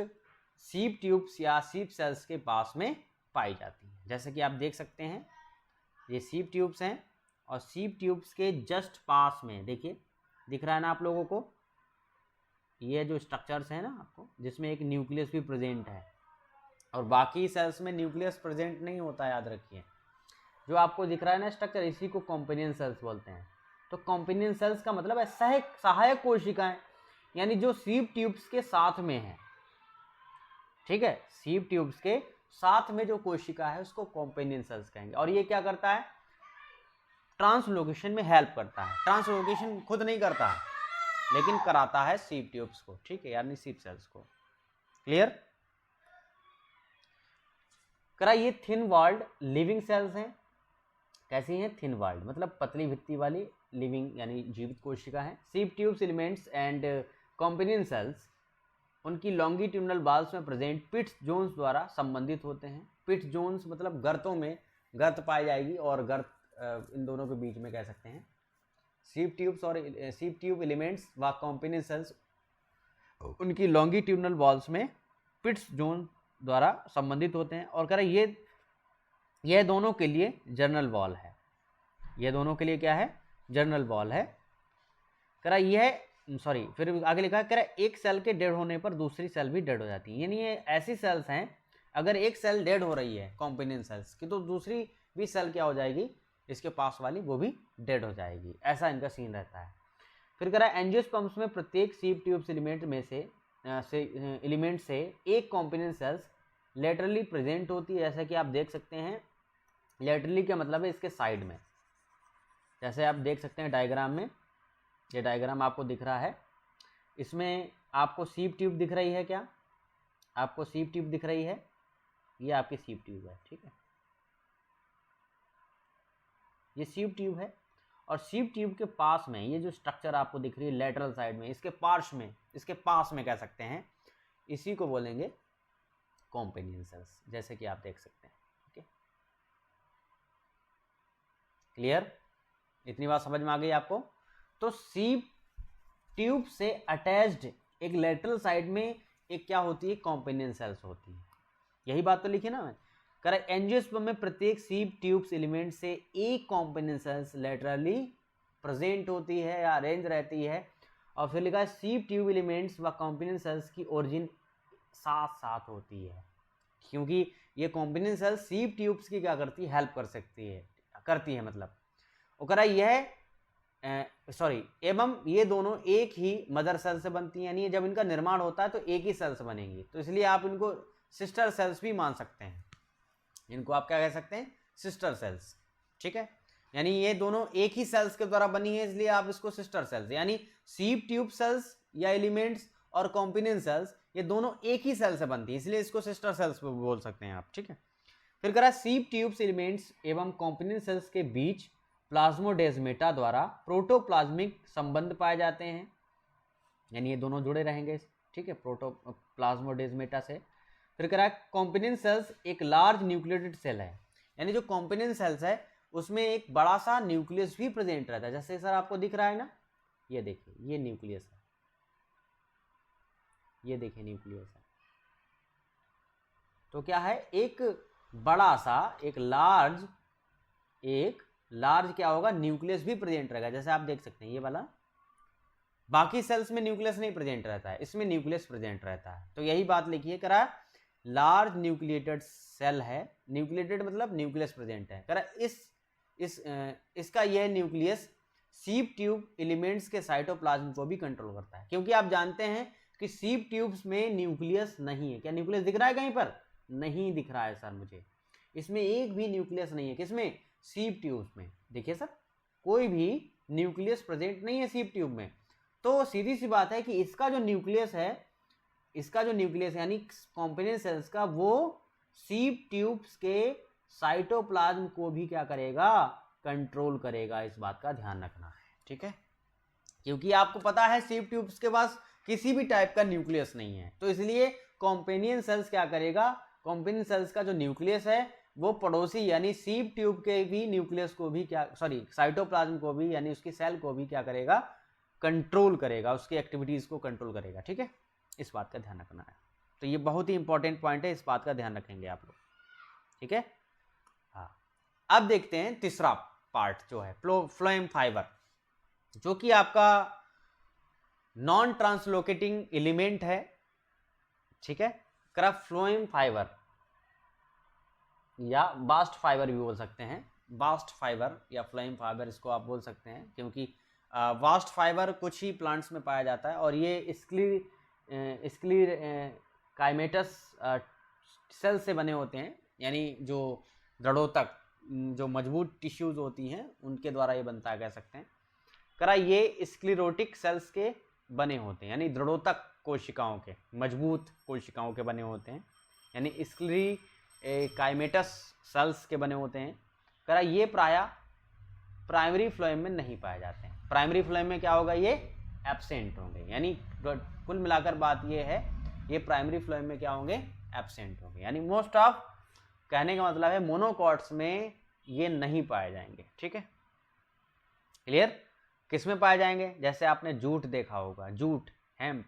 सीप ट्यूब्स या सीप सेल्स के पास में पाई जाती हैं। जैसे कि आप देख सकते हैं ये सीप ट्यूब्स हैं और सीप ट्यूब्स के जस्ट पास में देखिए दिख रहा है ना आप लोगों को, ये जो स्ट्रक्चर्स हैं ना आपको, जिसमें एक न्यूक्लियस भी प्रेजेंट है और बाकी सेल्स में न्यूक्लियस प्रेजेंट नहीं होता, याद रखिए। जो आपको दिख रहा है ना स्ट्रक्चर, इसी को कॉम्पेनियन सेल्स बोलते हैं। तो कॉम्पेनियन सेल्स का मतलब है सहायक कोशिकाएं, यानी जो सीप ट्यूब्स के साथ में है, ठीक है, सीप ट्यूब्स के साथ में जो कोशिका है उसको कॉम्पेनियन सेल्स कहेंगे। और ये क्या करता है, ट्रांसलोकेशन में हेल्प करता है, ट्रांसलोकेशन खुद नहीं करता है लेकिन कराता है सीप ट्यूब्स को, ठीक है, यानी सीप सेल्स को। क्लियर? करा ये थिन वॉल्ड लिविंग सेल्स हैं, कैसी हैं, थिन वॉल्ड मतलब पतली भित्ती वाली लिविंग यानी जीवित कोशिका हैं। Sieve tubes elements and companion cells उनकी लॉन्गिट्यूडनल बाल्स में प्रेजेंट पिट्स जोन्स द्वारा संबंधित होते हैं। पिट्स जोन्स मतलब गर्तों में गर्त पाई जाएगी और गर्त इन दोनों के बीच में कह सकते हैं। सीप ट्यूब्स और सीप ट्यूब एलिमेंट्स व कॉम्पेनियन सेल्स उनकी लॉन्गिट्यूडनल बॉल्स में पिट्स जोन द्वारा संबंधित होते हैं। और कह रहे ये दोनों के लिए जर्नल वॉल है। ये दोनों के लिए क्या है? जर्नल वॉल है। कह रहा यह फिर आगे लिखा है, कह रहा एक सेल के डेड होने पर दूसरी सेल भी डेड हो जाती है। यानी ये ऐसी सेल्स हैं, अगर एक सेल डेड हो रही है कॉम्पेनियन सेल्स की, तो दूसरी भी सेल क्या हो जाएगी, इसके पास वाली, वो भी डेड हो जाएगी। ऐसा इनका सीन रहता है। फिर कह रहा है एंजियोस्पर्म्स में प्रत्येक सीप ट्यूब्स एलिमेंट में से एलिमेंट से एक कॉम्पेनियन सेल्स लेटरली प्रेजेंट होती है। जैसा कि आप देख सकते हैं, लेटरली क्या मतलब है, इसके साइड में। जैसे आप देख सकते हैं डायग्राम में, ये डायग्राम आपको दिख रहा है, इसमें आपको सीप ट्यूब दिख रही है। क्या आपको सीप ट्यूब दिख रही है? ये आपकी सीप ट्यूब है, ठीक है, ये सीप ट्यूब है। और सीप ट्यूब के पास में ये जो स्ट्रक्चर आपको दिख रही है लेटरल साइड में, इसके पार्श्व में, इसके पास में कह सकते हैं, इसी को बोलेंगे कॉम्पेनियन सेल्स, जैसे कि आप देख सकते हैं। ठीक है, क्लियर? इतनी बात समझ में आ गई आपको? तो सीप ट्यूब से अटैच्ड एक लेटरल साइड में एक क्या होती है, कॉम्पेनियन सेल्स होती है। यही बात तो लिखी ना मैं। करेक्ट, एंजियोस्पर्म में प्रत्येक सीप ट्यूब्स एलिमेंट से एक कॉम्पेनियन सेल्स लेटरली प्रेजेंट होती है या अरेंज रहती है। और फिर लिखा है सीप ट्यूब एलिमेंट्स व कॉम्पेनियन सेल्स की ओरिजिन साथ साथ होती है, क्योंकि ये कॉम्पेनियन सेल्स सीप ट्यूब्स की क्या करती है, हेल्प कर सकती है, करती है मतलब। वो कह रहा है यह एवं ये दोनों एक ही मदर सेल से बनती हैं, यानी जब इनका निर्माण होता है तो एक ही सेल से बनेंगी। तो इसलिए आप इनको सिस्टर सेल्स भी मान सकते हैं। इनको आप क्या कह सकते हैं, सिस्टर सेल्स। ठीक है, यानी ये दोनों एक ही सेल्स के द्वारा बनी है, इसलिए आप इसको सिस्टर सेल्स, यानी सीप ट्यूब सेल्स या एलिमेंट्स और कॉम्पेनियन सेल्स ये दोनों एक ही सेल से बनती है, इसलिए इसको सिस्टर सेल्स बोल सकते हैं आप। ठीक है, फिर कह रहा है सीप ट्यूब्स एलिमेंट्स एवं कॉम्पेनियन सेल्स के बीच प्लाज्मोडेस्मेटा द्वारा प्रोटोप्लाज्मिक संबंध पाए जाते हैं, यानी ये दोनों जुड़े रहेंगे। ठीक है, प्लाज्मोडेस्मेटा से। फिर कह रहा है कॉम्पेनियन सेल्स एक लार्ज न्यूक्लिएटेड सेल है, यानी जो कॉम्पेनियन सेल्स है उसमें एक बड़ा सा न्यूक्लियस भी प्रेजेंट रहता है। जैसे सर आपको दिख रहा है ना, ये देखिए, ये न्यूक्लियस है, ये देखिए न्यूक्लियस है। तो क्या है, एक बड़ा सा एक लार्ज क्या होगा, न्यूक्लियस भी प्रेजेंट रहेगा। जैसे आप देख सकते हैं ये वाला, बाकी सेल्स में न्यूक्लियस नहीं प्रेजेंट रहता है, इसमें न्यूक्लियस प्रेजेंट रहता है। तो यही बात लिखिए, करा लार्ज न्यूक्लिएटेड सेल है, न्यूक्लिएटेड मतलब न्यूक्लियस प्रेजेंट है। करा इसका यह न्यूक्लियस सीप ट्यूब एलिमेंट्स के साइटोप्लाज्म को भी कंट्रोल करता है, क्योंकि आप जानते हैं कि सीप ट्यूब्स में न्यूक्लियस नहीं है। क्या न्यूक्लियस दिख रहा है कहीं पर? नहीं दिख रहा है सर मुझे, इसमें एक भी न्यूक्लियस नहीं है। किसमें? सीप ट्यूब्स में। देखिए सर, कोई भी न्यूक्लियस प्रेजेंट नहीं है सीप ट्यूब में। तो सीधी सी बात है कि इसका जो न्यूक्लियस है, यानी कॉम्पेनियन सेल्स का, वो सीप ट्यूब्स के साइटोप्लाज्म को भी क्या करेगा, कंट्रोल करेगा। इस बात का ध्यान रखना है। ठीक है, क्योंकि आपको पता है सीप ट्यूब्स के पास किसी भी टाइप का न्यूक्लियस नहीं है, तो इसलिए कॉम्पेनियन सेल्स क्या करेगा, कॉम्पेनियन सेल्स का जो न्यूक्लियस है वो पड़ोसी यानी सीप ट्यूब के भी न्यूक्लियस को भी साइटोप्लाज्म को भी, यानी उसकी सेल को भी क्या करेगा, कंट्रोल करेगा, उसकी एक्टिविटीज को कंट्रोल करेगा। ठीक है, इस बात का ध्यान रखना है। तो ये बहुत ही इंपॉर्टेंट पॉइंट है, इस बात का ध्यान रखेंगे आप लोग। ठीक है, हाँ, अब देखते हैं तीसरा पार्ट जो है फ्लोएम फाइबर, जो कि आपका नॉन ट्रांसलोकेटिंग एलिमेंट है। ठीक है, फ्लोएम फाइबर या बास्ट फाइबर भी बोल सकते हैं, बास्ट फाइबर या फ्लोएम फाइबर इसको आप बोल सकते हैं, क्योंकि बास्ट फाइबर कुछ ही प्लांट्स में पाया जाता है और ये स्क्लीर काइमेटस सेल से बने होते हैं, यानी जो दृढ़ोतक जो मजबूत टिश्यूज होती हैं उनके द्वारा ये बनता है, कह सकते हैं। ये स्क्लेरोटिक सेल्स के बने होते हैं, यानी दृढ़ोतक कोशिकाओं के, मजबूत कोशिकाओं के बने होते हैं, यानी स्क्लेरी काइमेटस सेल्स के बने होते हैं। ये प्रायः प्राइमरी फ्लोएम में नहीं पाए जाते हैं। प्राइमरी फ्लोएम में क्या होगा, ये एब्सेंट होंगे, यानी कुल मिलाकर बात ये है, ये प्राइमरी फ्लोएम में क्या होंगे, एब्सेंट होंगे, यानी मोस्ट ऑफ, कहने का मतलब है मोनोकॉट्स में ये नहीं पाए जाएंगे। ठीक है, क्लियर। किस में पाए जाएंगे, जैसे आपने जूट देखा होगा, जूट, हेम्प,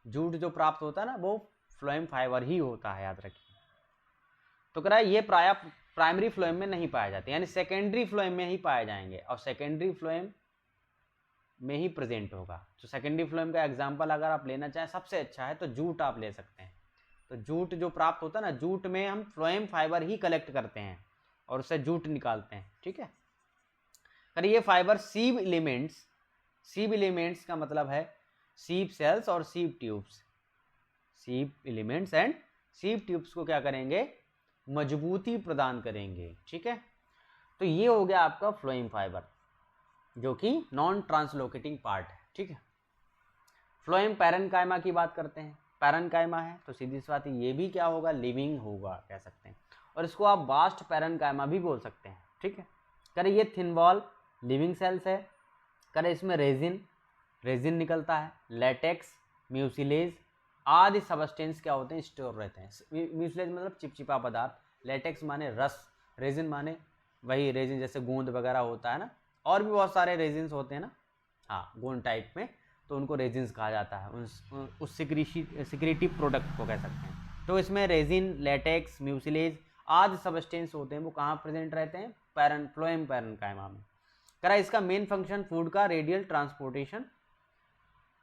जूट जो प्राप्त होता है ना वो फ्लोएम फाइबर ही होता है, याद रखिए। तो कह रहा है ये प्राय प्राइमरी फ्लोएम में नहीं पाए जाते, यानी सेकेंडरी फ्लोएम में ही पाए जाएंगे, और सेकेंडरी फ्लोएम में ही प्रेजेंट होगा। तो सेकेंडरी फ्लोएम का एग्जांपल अगर आप लेना चाहें सबसे अच्छा है तो जूट आप ले सकते हैं। तो जूट जो प्राप्त होता है ना, जूट में हम फ्लोएम फाइबर ही कलेक्ट करते हैं और उससे जूट निकालते हैं। ठीक है, पर ये फाइबर सीव एलिमेंट्स का मतलब है सीव सेल्स और sieve tubes, sieve elements and sieve tubes को क्या करेंगे, मजबूती प्रदान करेंगे। ठीक है, तो ये हो गया आपका फ्लोएम फाइबर जो कि नॉन ट्रांसलोकेटिंग पार्ट है। ठीक है, फ्लोएम पैरेन्काइमा की बात करते हैं। पैरेन्काइमा है तो सीधी सी बात है ये भी क्या होगा, लिविंग होगा कह सकते हैं, और इसको आप वास्ट पैरेन्काइमा भी बोल सकते हैं। ठीक है, करे ये थिन वॉल लिविंग सेल्स है, करे इसमें रेजिन निकलता है, लेटेक्स, म्यूसिलेज आदि सबस्टेंस क्या होते हैं, स्टोर रहते हैं। म्यूसिलेज मतलब चिपचिपा पदार्थ, लेटेक्स माने रस, रेजिन माने वही रेजिन जैसे गोंद वगैरह होता है ना, और भी बहुत सारे रेजिन्स होते हैं ना, हाँ गोंद टाइप में, तो उनको रेजिन्स कहा जाता है, उस सिक्रेटिव प्रोडक्ट को कह सकते हैं। तो इसमें रेजिन, लेटेक्स, म्यूसिलेज आदि सबस्टेंस होते हैं, वो कहाँ प्रेजेंट रहते हैं, फ्लोएम पैरेन्काइमा में। करा इसका मेन फंक्शन फूड का रेडियल ट्रांसपोर्टेशन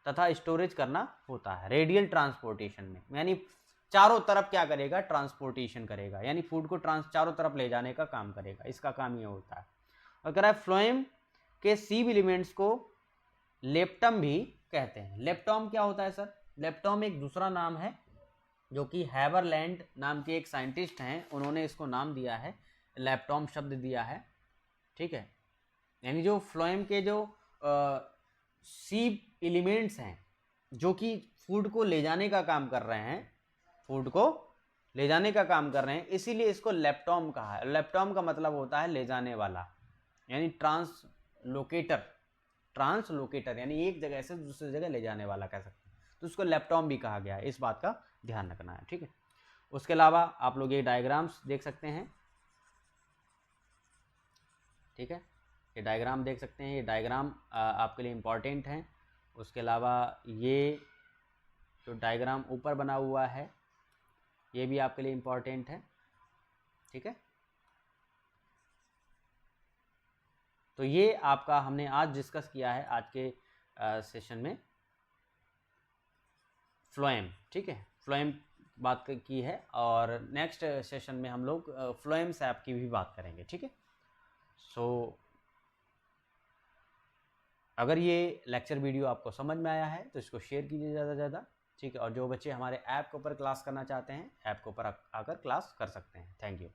तथा स्टोरेज करना होता है। रेडियल ट्रांसपोर्टेशन में यानी चारों तरफ क्या करेगा, ट्रांसपोर्टेशन करेगा, यानी फूड को चारों तरफ ले जाने का काम करेगा, इसका काम ये होता है। और कह रहा है फ्लोएम के सीव एलिमेंट्स को लेप्टम भी कहते हैं। लेप्टॉम क्या होता है सर, लेप्टॉम एक दूसरा नाम है जो कि हैबरलैंड नाम के एक साइंटिस्ट हैं, उन्होंने इसको नाम दिया है, लेप्टॉम शब्द दिया है। ठीक है, यानी जो फ्लोएम के जो सीव एलिमेंट्स हैं जो कि फूड को ले जाने का काम कर रहे हैं, फूड को ले जाने का काम कर रहे हैं, इसीलिए इसको लेप्टॉम कहा है। लेप्टॉम का मतलब होता है ले जाने वाला, यानी ट्रांसलोकेटर यानी एक जगह से दूसरी जगह ले जाने वाला कह सकते हैं, तो उसको लेप्टॉम भी कहा गया है, इस बात का ध्यान रखना है। ठीक है, उसके अलावा आप लोग ये डायग्राम्स देख सकते हैं। ठीक है, ये डायग्राम देख सकते हैं, ये डायग्राम आपके लिए इम्पॉर्टेंट हैं। उसके अलावा ये जो डायग्राम ऊपर बना हुआ है ये भी आपके लिए इम्पॉर्टेंट है। ठीक है, तो ये आपका हमने आज डिस्कस किया है आज के सेशन में फ्लोएम। ठीक है, फ्लोएम बात की है, और नेक्स्ट सेशन में हम लोग फ्लोएम सैप की भी बात करेंगे। ठीक है, सो अगर ये लेक्चर वीडियो आपको समझ में आया है तो इसको शेयर कीजिए ज़्यादा से ज़्यादा। ठीक है, और जो बच्चे हमारे ऐप के ऊपर क्लास करना चाहते हैं ऐप के ऊपर आकर क्लास कर सकते हैं। Thank you.